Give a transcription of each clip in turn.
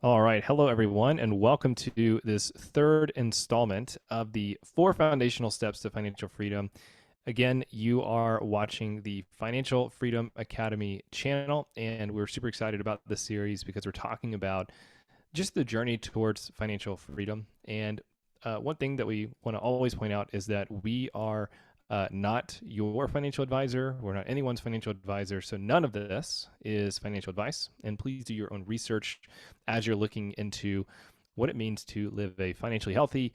All right. Hello, everyone, and welcome to this third installment of the four foundational steps to financial freedom. Again, you are watching the Financial Freedom Academy channel, and we're super excited about this series because we're talking about just the journey towards financial freedom. And one thing that we want to always point out is that we are not your financial advisor. We're not anyone's financial advisor. So none of this is financial advice. And please do your own research as you're looking into what it means to live a financially healthy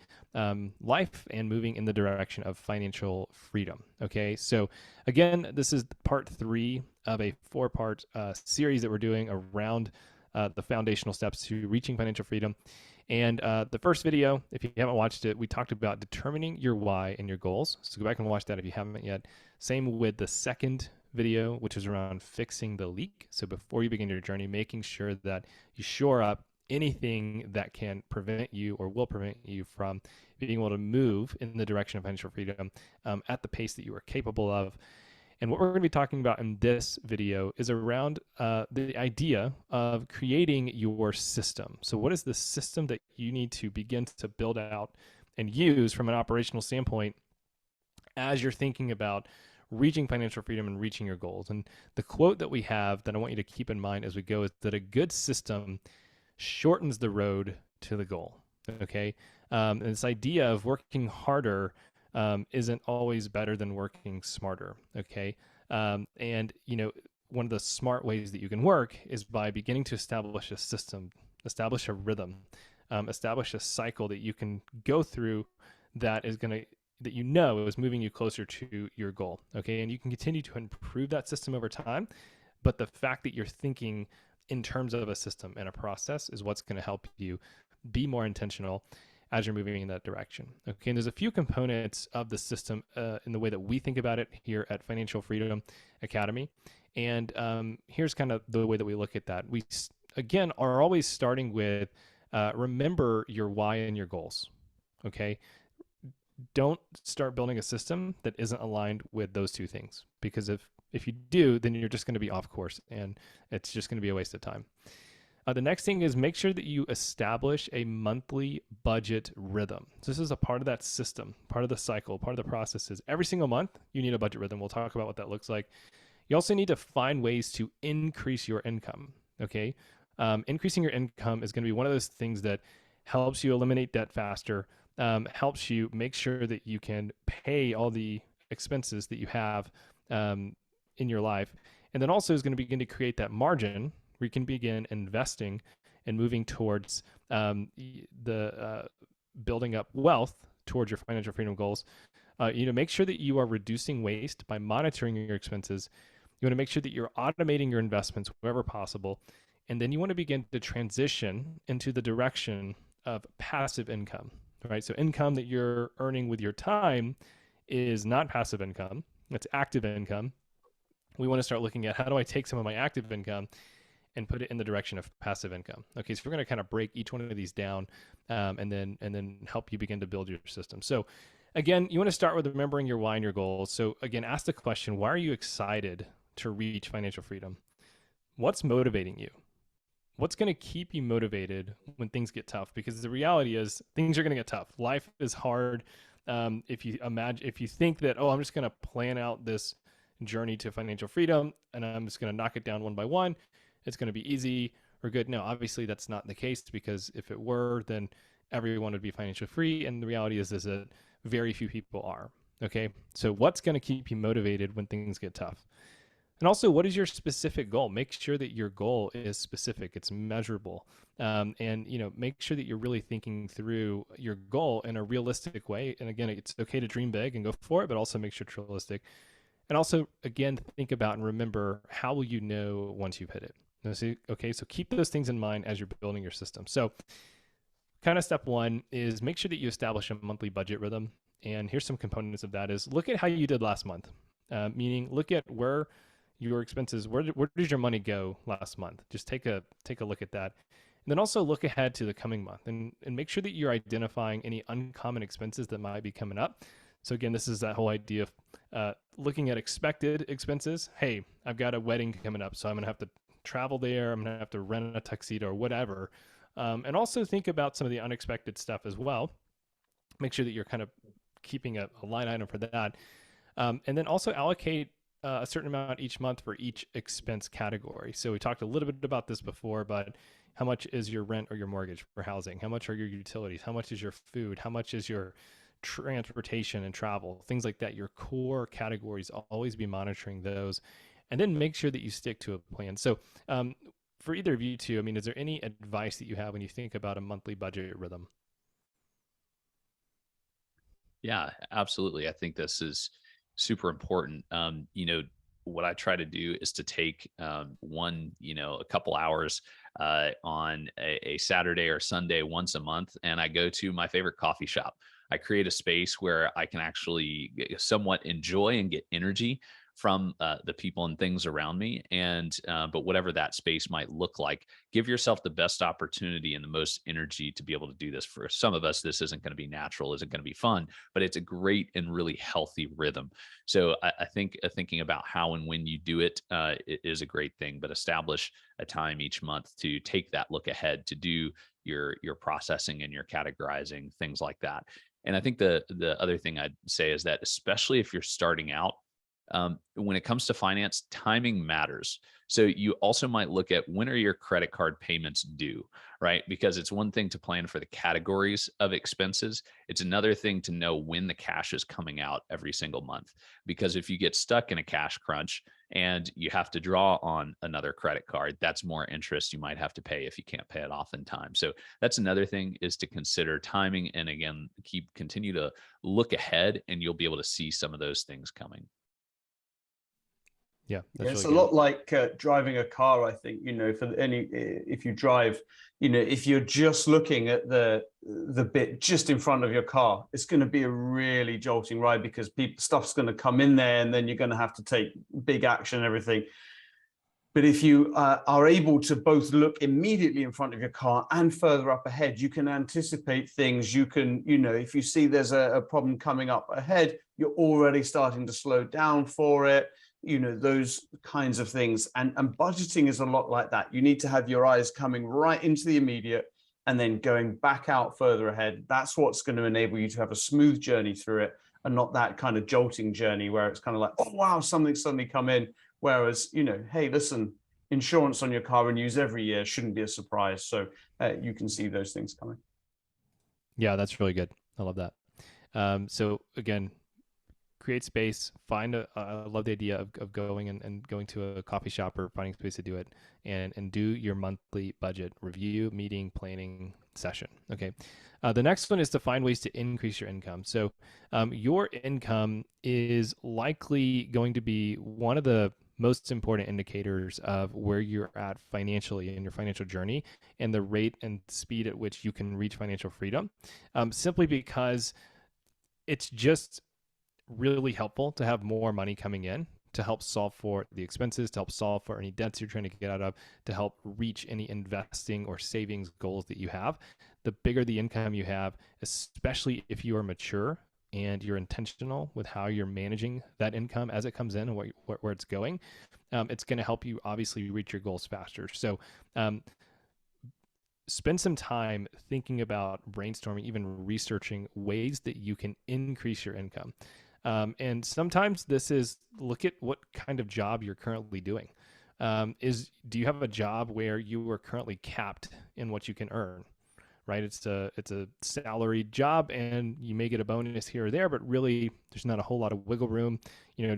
life and moving in the direction of financial freedom. Okay, so again, this is part three of a four-part series that we're doing around the foundational steps to reaching financial freedom. And the first video, if you haven't watched it, we talked about determining your why and your goals. So go back and watch that if you haven't yet. Same with the second video, which is around fixing the leak. So before you begin your journey, making sure that you shore up anything that can prevent you or will prevent you from being able to move in the direction of financial freedom at the pace that you are capable of. And what we're going to be talking about in this video is around the idea of creating your system. So what is the system that you need to begin to build out and use from an operational standpoint as you're thinking about reaching financial freedom and reaching your goals? And the quote that we have that I want you to keep in mind as we go is that a good system shortens the road to the goal. Okay. And this idea of working harder isn't always better than working smarter. Okay. And, one of the smart ways that you can work is by beginning to establish a system, establish a rhythm, establish a cycle that you can go through that is going to that is moving you closer to your goal. Okay. And you can continue to improve that system over time. But the fact that you're thinking in terms of a system and a process is what's going to help you be more intentional as you're moving in that direction. Okay, and there's a few components of the system in the way that we think about it here at Financial Freedom Academy. And here's kind of the way that we look at that. We, again, are always starting with remember your why and your goals. Okay, don't start building a system that isn't aligned with those two things, because if you do, then you're just going to be off course and it's just going to be a waste of time. The next thing is make sure that you establish a monthly budget rhythm. So this is a part of that system, part of the cycle, part of the process is every single month you need a budget rhythm. We'll talk about what that looks like. You also need to find ways to increase your income. Okay. Increasing your income is going to be one of those things that helps you eliminate debt faster, helps you make sure that you can pay all the expenses that you have in your life. And then also is going to begin to create that margin where you can begin investing and moving towards the building up wealth towards your financial freedom goals. Make sure that you are reducing waste by monitoring your expenses. You want to make sure that you're automating your investments wherever possible. And then you want to begin to transition into the direction of passive income, right? So income that you're earning with your time is not passive income. It's active income. We want to start looking at how do I take some of my active income and put it in the direction of passive income. Okay, so we're going to kind of break each one of these down, and then help you begin to build your system. So again, you want to start with remembering your why and your goals. So again, ask the question, why are you excited to reach financial freedom? What's motivating you? What's going to keep you motivated when things get tough? Because the reality is things are going to get tough. Life is hard. If you think that, oh, I'm just going to plan out this journey to financial freedom and I'm just going to knock it down one by one, it's going to be easy or good. No, obviously that's not the case, because if it were, then everyone would be financially free. And the reality is that very few people are. Okay. So what's going to keep you motivated when things get tough? And also, what is your specific goal? Make sure that your goal is specific, it's measurable, and make sure that you're really thinking through your goal in a realistic way. And again, it's okay to dream big and go for it, but also make sure it's realistic. And also, again, think about and remember, how will you know once you've hit it? Okay, so keep those things in mind as you're building your system. So kind of step one is make sure that you establish a monthly budget rhythm. And here's some components of that is look at how you did last month, meaning look at where your expenses, where did your money go last month? Just take a look at that. And then also look ahead to the coming month and make sure that you're identifying any uncommon expenses that might be coming up. So again, this is that whole idea of looking at expected expenses. Hey, I've got a wedding coming up, so I'm going to have to travel there. I'm going to have to rent a tuxedo or whatever. And also think about some of the unexpected stuff as well. Make sure that you're kind of keeping a line item for that. And then also allocate a certain amount each month for each expense category. So we talked a little bit about this before, but how much is your rent or your mortgage for housing? How much are your utilities? How much is your food? How much is your transportation and travel? Things like that. Your core categories, always be monitoring those, and then make sure that you stick to a plan. So, for either of you two, I mean, is there any advice that you have when you think about a monthly budget rhythm? Yeah, absolutely. I think this is super important. What I try to do is to take a couple hours on a Saturday or Sunday once a month, and I go to my favorite coffee shop. I create a space where I can actually somewhat enjoy and get energy from the people and things around me. And but whatever that space might look like, give yourself the best opportunity and the most energy to be able to do this. For some of us, this isn't going to be natural, isn't going to be fun, but it's a great and really healthy rhythm. So I think thinking about how and when you do it is a great thing, but establish a time each month to take that look ahead, to do your processing and your categorizing, things like that. And I think the other thing I'd say is that, especially if you're starting out, when it comes to finance, timing matters. So you also might look at, when are your credit card payments due, right? Because it's one thing to plan for the categories of expenses. It's another thing to know when the cash is coming out every single month. Because if you get stuck in a cash crunch and you have to draw on another credit card, that's more interest you might have to pay if you can't pay it off in time. So that's another thing, is to consider timing, and again, continue to look ahead, and you'll be able to see some of those things coming. Yeah, Yeah, that's it's really a good. lot like driving a car. I think, for any, if you drive, if you're just looking at the bit just in front of your car, it's going to be a really jolting ride, because stuff's going to come in there, and then you're going to have to take big action and everything. But if you are able to both look immediately in front of your car and further up ahead, you can anticipate things. You can, if you see there's a problem coming up ahead, you're already starting to slow down for it. Those kinds of things. And budgeting is a lot like that. You need to have your eyes coming right into the immediate and then going back out further ahead. That's what's going to enable you to have a smooth journey through it, and not that kind of jolting journey where it's kind of like, oh, wow, something's suddenly come in. Whereas, hey, listen, insurance on your car renews every year, shouldn't be a surprise. So you can see those things coming. Yeah, that's really good. I love that. So again, create space, I love the idea of going and going to a coffee shop or finding space to do it, and do your monthly budget review, meeting, planning session. Okay. The next one is to find ways to increase your income. So your income is likely going to be one of the most important indicators of where you're at financially in your financial journey, and the rate and speed at which you can reach financial freedom, simply because it's just really helpful to have more money coming in to help solve for the expenses, to help solve for any debts you're trying to get out of, to help reach any investing or savings goals that you have. The bigger the income you have, especially if you are mature and you're intentional with how you're managing that income as it comes in and where it's going, it's going to help you obviously reach your goals faster. So, spend some time thinking about brainstorming, even researching ways that you can increase your income. And sometimes this is, look at what kind of job you're currently doing. Do you have a job where you are currently capped in what you can earn? Right, it's a salaried job, and you may get a bonus here or there, but really there's not a whole lot of wiggle room,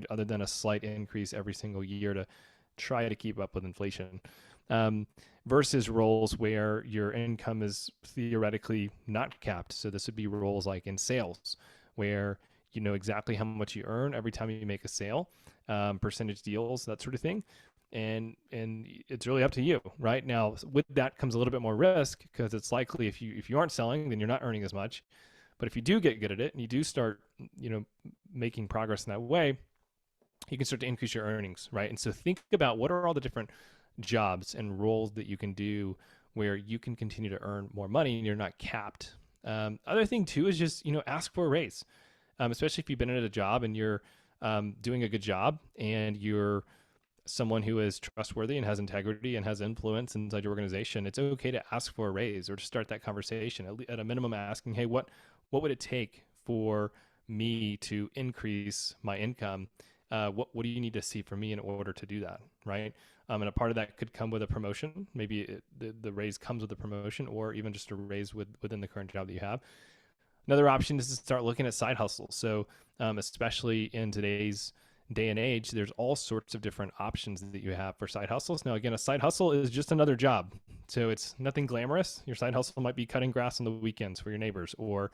other than a slight increase every single year to try to keep up with inflation. Versus roles where your income is theoretically not capped. So this would be roles like in sales, where you know exactly how much you earn every time you make a sale, percentage deals, that sort of thing. And it's really up to you. Right now, with that comes a little bit more risk, because it's likely if you aren't selling, then you're not earning as much. But if you do get good at it and you do start, making progress in that way, you can start to increase your earnings, right? And so think about, what are all the different jobs and roles that you can do where you can continue to earn more money and you're not capped. Other thing too is just, ask for a raise, especially if you've been in a job and you're doing a good job and you're someone who is trustworthy and has integrity and has influence inside your organization, it's okay to ask for a raise or to start that conversation at a minimum, asking, hey, what would it take for me to increase my income? What do you need to see from me in order to do that, right? And a part of that could come with a promotion. Maybe the raise comes with a promotion, or even just a raise within the current job that you have. Another option is to start looking at side hustles. So especially in today's day and age, there's all sorts of different options that you have for side hustles. Now, again, a side hustle is just another job. So it's nothing glamorous. Your side hustle might be cutting grass on the weekends for your neighbors, or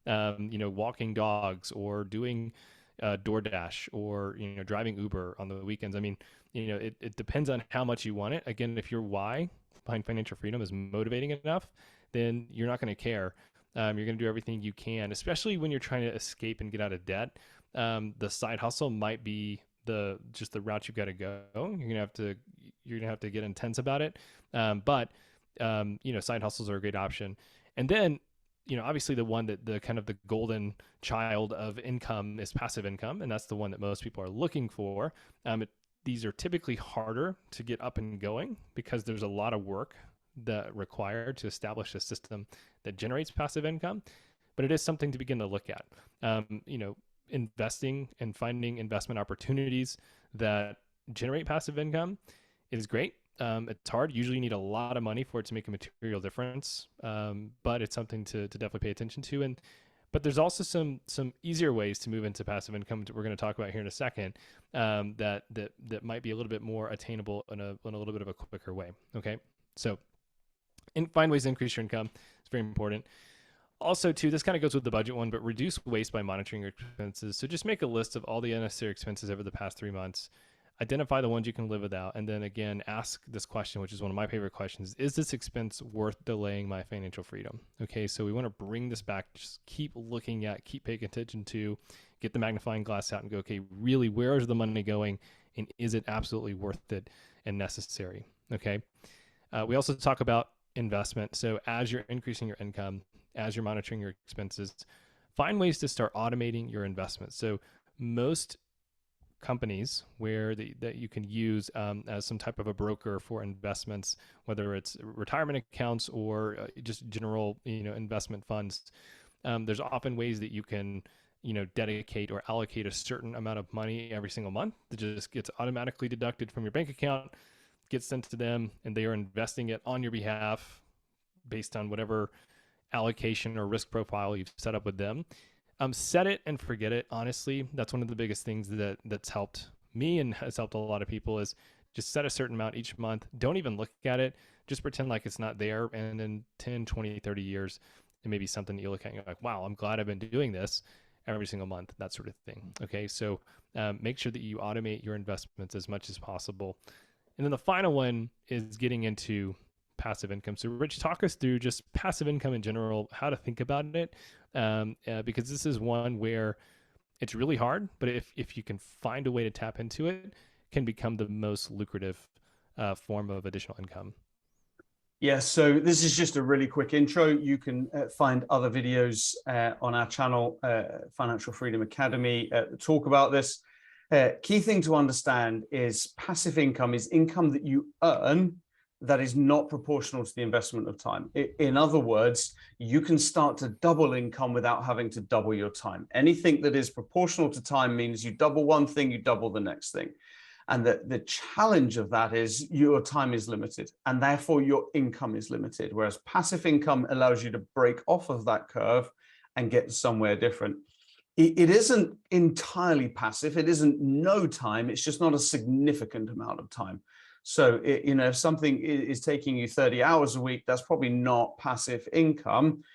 walking dogs, or doing DoorDash, or driving Uber on the weekends. I mean, it depends on how much you want it. Again, if your why behind financial freedom is motivating enough, then you're not going to care. You're going to do everything you can, especially when you're trying to escape and get out of debt. The side hustle might be the route you've got to go. You're gonna have to get intense about it. But side hustles are a great option. And then, obviously the one that the kind of the golden child of income is passive income. And that's the one that most people are looking for. These are typically harder to get up and going because there's a lot of work that required to establish a system that generates passive income, but it is something to begin to look at. Investing and finding investment opportunities that generate passive income is great. It's hard. Usually you need a lot of money for it to make a material difference, but it's something to definitely pay attention to. But there's also some easier ways to move into passive income that we're going to talk about here in a second, that might be a little bit more attainable in a little bit of a quicker way. Okay, so find ways to increase your income. It's very important. Also, too, this kind of goes with the budget one, but reduce waste by monitoring your expenses. So just make a list of all the unnecessary expenses over the past 3 months. Identify the ones you can live without. And then again, ask this question, which is one of my favorite questions. Is this expense worth delaying my financial freedom? Okay, so we want to bring this back. Just keep looking at, keep paying attention to, get the magnifying glass out and go, okay, really, where is the money going? And is it absolutely worth it and necessary? Okay. We also talk about investment. So as you're increasing your income, as you're monitoring your expenses, find ways to start automating your investments. So most companies that you can use as some type of a broker for investments, whether it's retirement accounts or just general investment funds, there's often ways that you can dedicate or allocate a certain amount of money every single month that just gets automatically deducted from your bank account, gets sent to them, and they are investing it on your behalf based on whatever allocation or risk profile you've set up with them. Set it and forget it. Honestly, that's one of the biggest things that's helped me and has helped a lot of people, is just set a certain amount each month. Don't even look at it. Just pretend like it's not there. And in 10, 20, 30 years, it may be something that you look at and you're like, wow, I'm glad I've been doing this every single month, that sort of thing. Okay, so make sure that you automate your investments as much as possible. And then the final one is getting into passive income. So Rich, talk us through just passive income in general, how to think about it, because this is one where it's really hard, but if you can find a way to tap into it, it can become the most lucrative form of additional income. Yeah, so this is just a really quick intro. You can find other videos on our channel, Financial Freedom Academy, talk about this. Key thing to understand is passive income is income that you earn that is not proportional to the investment of time. In other words, you can start to double income without having to double your time. Anything that is proportional to time means you double one thing, you double the next thing. And the challenge of that is your time is limited and therefore your income is limited. Whereas passive income allows you to break off of that curve and get somewhere different. It isn't entirely passive. It isn't no time. It's just not a significant amount of time. So, if something is taking you 30 hours a week, that's probably not passive income,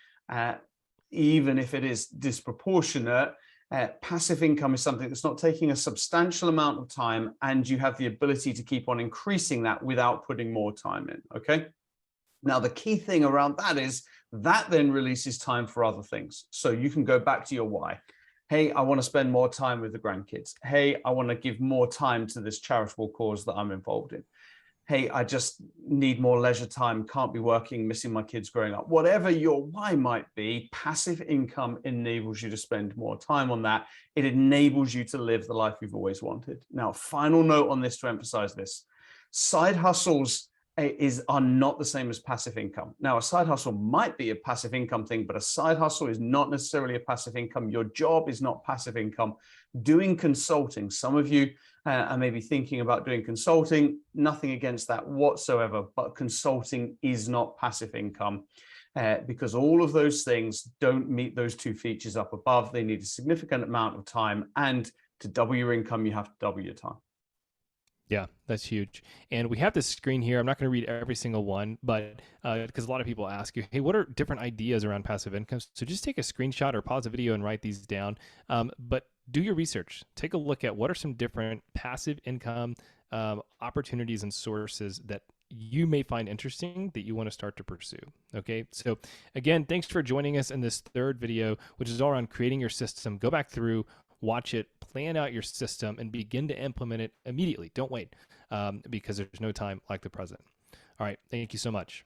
even if it is disproportionate. Passive income is something that's not taking a substantial amount of time, and you have the ability to keep on increasing that without putting more time in. Okay. Now, the key thing around that is that then releases time for other things. So you can go back to your why. Hey, I want to spend more time with the grandkids. Hey, I want to give more time to this charitable cause that I'm involved in. hey, I just need more leisure time, can't be working, missing my kids growing up. Whatever your why might be, passive income enables you to spend more time on that. It enables you to live the life you've always wanted. Now, final note on this to emphasize this. Side hustles are not the same as passive income. Now, a side hustle might be a passive income thing, but a side hustle is not necessarily a passive income. Your job is not passive income. Doing consulting, some of you are maybe thinking about doing consulting, nothing against that whatsoever, but consulting is not passive income because all of those things don't meet those two features up above. They need a significant amount of time, and to double your income, you have to double your time. Yeah, that's huge. And we have this screen here. I'm not going to read every single one, but because a lot of people ask you, hey, what are different ideas around passive income? So just take a screenshot or pause the video and write these down. But do your research. Take a look at what are some different passive income opportunities and sources that you may find interesting that you want to start to pursue. Okay. So again, thanks for joining us in this third video, which is all around creating your system. Go back through, watch it, plan out your system, and begin to implement it immediately. Don't wait because there's no time like the present. All right. Thank you so much.